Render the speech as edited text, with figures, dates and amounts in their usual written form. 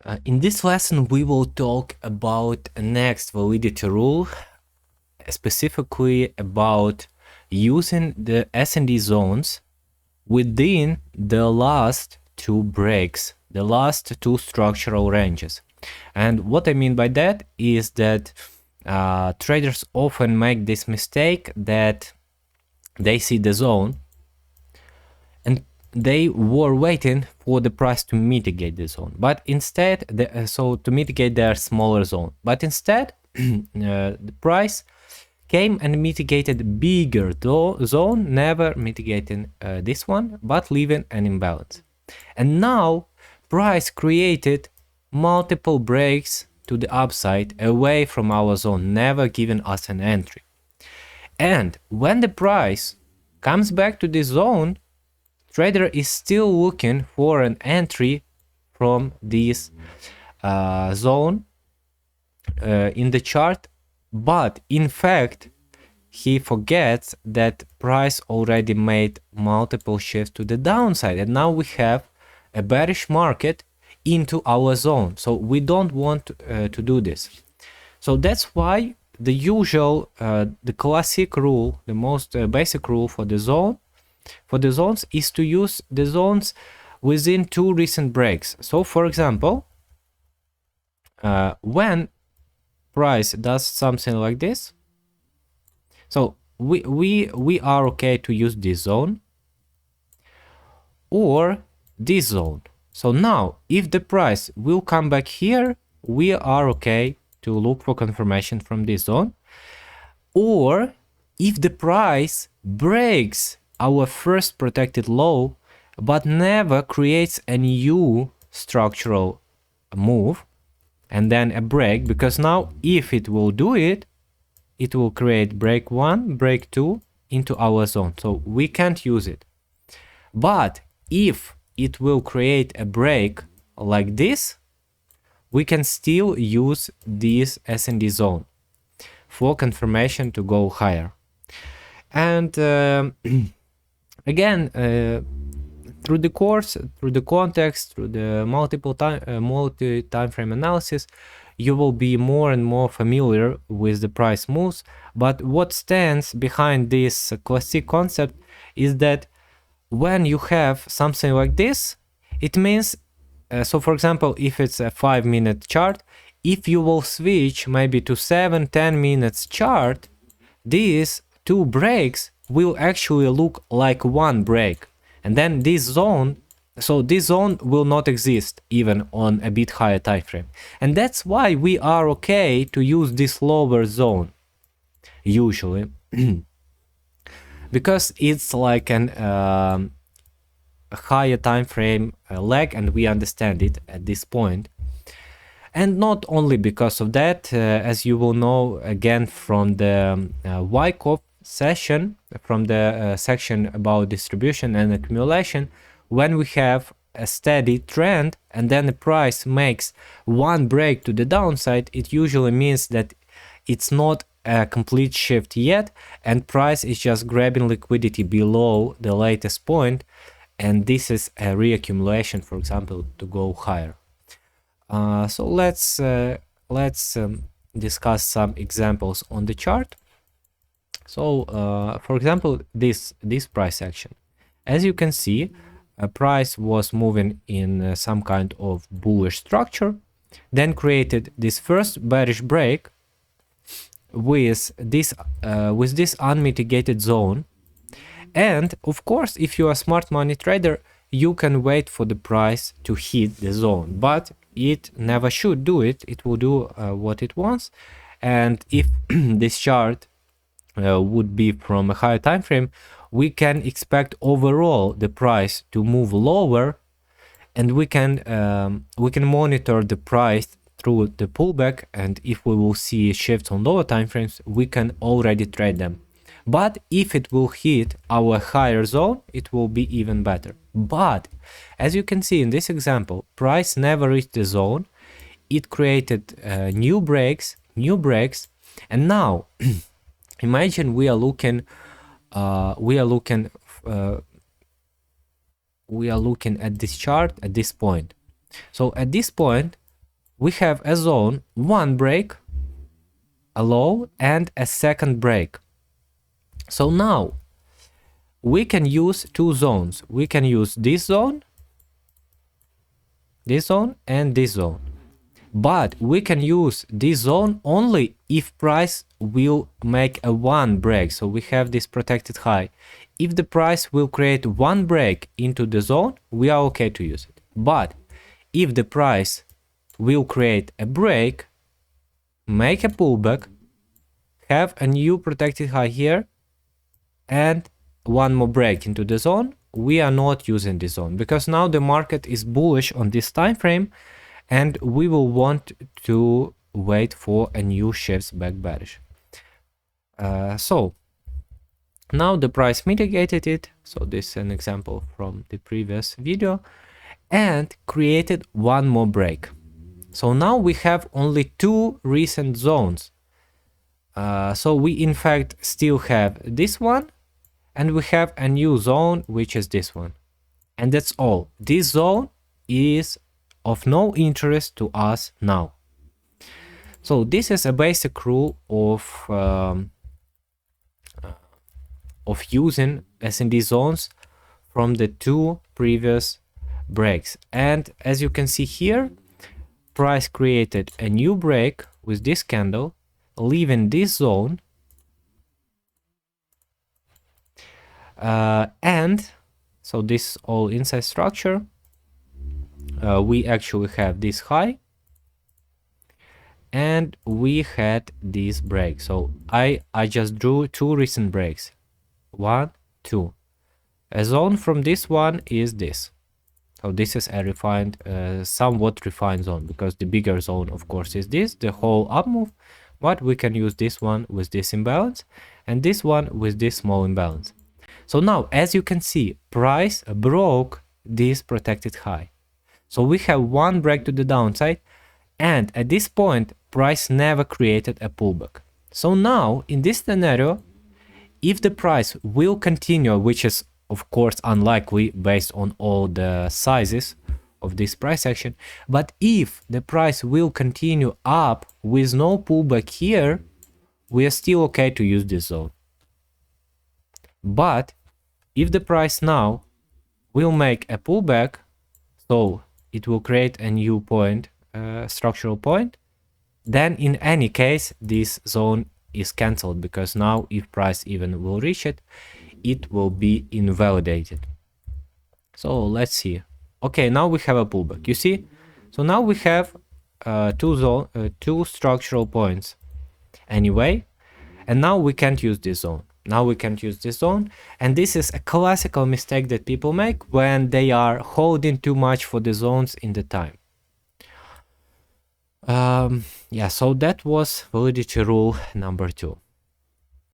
In this lesson, we will talk about a next validity rule, specifically about using the SnD zones within the last two breaks, the last two structural ranges. And what I mean by that is that traders often make this mistake that they see the zone and they were waiting for the price to mitigate the zone, but instead, so to mitigate their smaller zone, but instead the price came and mitigated bigger zone, never mitigating this one, but leaving an imbalance. And now price created multiple breaks to the upside away from our zone, never giving us an entry. And when the price comes back to this zone, trader is still looking for an entry from this zone in the chart, but in fact he forgets that price already made multiple shifts to the downside, and now we have a bearish market into our zone. So we don't want to do this. So that's why the usual the classic rule, the most basic rule for the zones is to use the zones within two recent breaks. So for example, when price does something like this, so we are okay to use this zone or this zone. So now if the price will come back here, we are okay to look for confirmation from this zone. Or if the price breaks our first protected low but never creates a new structural move and then a break, because now if it will do it, it will create break 1, break 2 into our zone, so we can't use it. But if it will create a break like this, we can still use this SnD zone for confirmation to go higher. And again, through the course, through the context, through the multi-time frame analysis, you will be more and more familiar with the price moves. But what stands behind this classic concept is that when you have something like this, it means, so for example, if it's a 5-minute chart, if you will switch maybe to 7-10 minutes chart, these two breaks will actually look like one break. And then this zone, so this zone will not exist even on a bit higher time frame. And that's why we are okay to use this lower zone usually because it's like an higher time frame lag, and we understand it at this point. And not only because of that, as you will know again from the Wyckoff session, from the section about distribution and accumulation, when we have a steady trend and then the price makes one break to the downside, it usually means that it's not a complete shift yet, and price is just grabbing liquidity below the latest point, and this is a reaccumulation, for example, to go higher. So let's discuss some examples on the chart. So for example, this price action, as you can see, a price was moving in some kind of bullish structure, then created this first bearish break with this unmitigated zone. And of course, if you're a smart money trader, you can wait for the price to hit the zone, but it never should do it. It will do what it wants. And if this chart would be from a higher time frame, we can expect overall the price to move lower, and we can monitor the price through the pullback, and if we will see shifts on lower time frames, we can already trade them. But if it will hit our higher zone, it will be even better. But as you can see in this example, price never reached the zone. It created new breaks, and now imagine we are looking at this chart at this point. So at this point, we have a zone, one break, a low, and a second break. So now we can use two zones. We can use this zone, and this zone. But we can use this zone only if price will make a one break. So we have this protected high. If the price will create one break into the zone, we are okay to use it. But if the price will create a break, make a pullback, have a new protected high here, and one more break into the zone, we are not using this zone, because now the market is bullish on this time frame, and we will want to wait for a new shifts back bearish. So now the price mitigated it. So this is an example from the previous video, and created one more break. So now we have only two recent zones. So we in fact still have this one, and we have a new zone, which is this one. And that's all. This zone is of no interest to us now. So this is a basic rule of using SnD zones from the two previous breaks. And as you can see here, price created a new break with this candle, leaving this zone, and so this all inside structure. We actually have this high, and we had this break. So I just drew two recent breaks, 1, 2. A zone from this one is this. So this is a refined, somewhat refined zone, because the bigger zone of course is this, the whole up move. But we can use this one with this imbalance, and this one with this small imbalance. So now, as you can see, price broke this protected high. So we have one break to the downside, and at this point, price never created a pullback. So now, in this scenario, if the price will continue, which is of course unlikely based on all the sizes of this price action, but if the price will continue up with no pullback here, we are still okay to use this zone. But if the price now will make a pullback, so it will create a new point, structural point, then in any case this zone is cancelled, because now if price even will reach it, it will be invalidated. So let's see. Okay, now we have a pullback, you see. So now we have two structural points anyway, and now we can't use this zone. Now we can't use this zone, and this is a classical mistake that people make when they are holding too much for the zones in the time. Yeah, so that was validity rule number 2.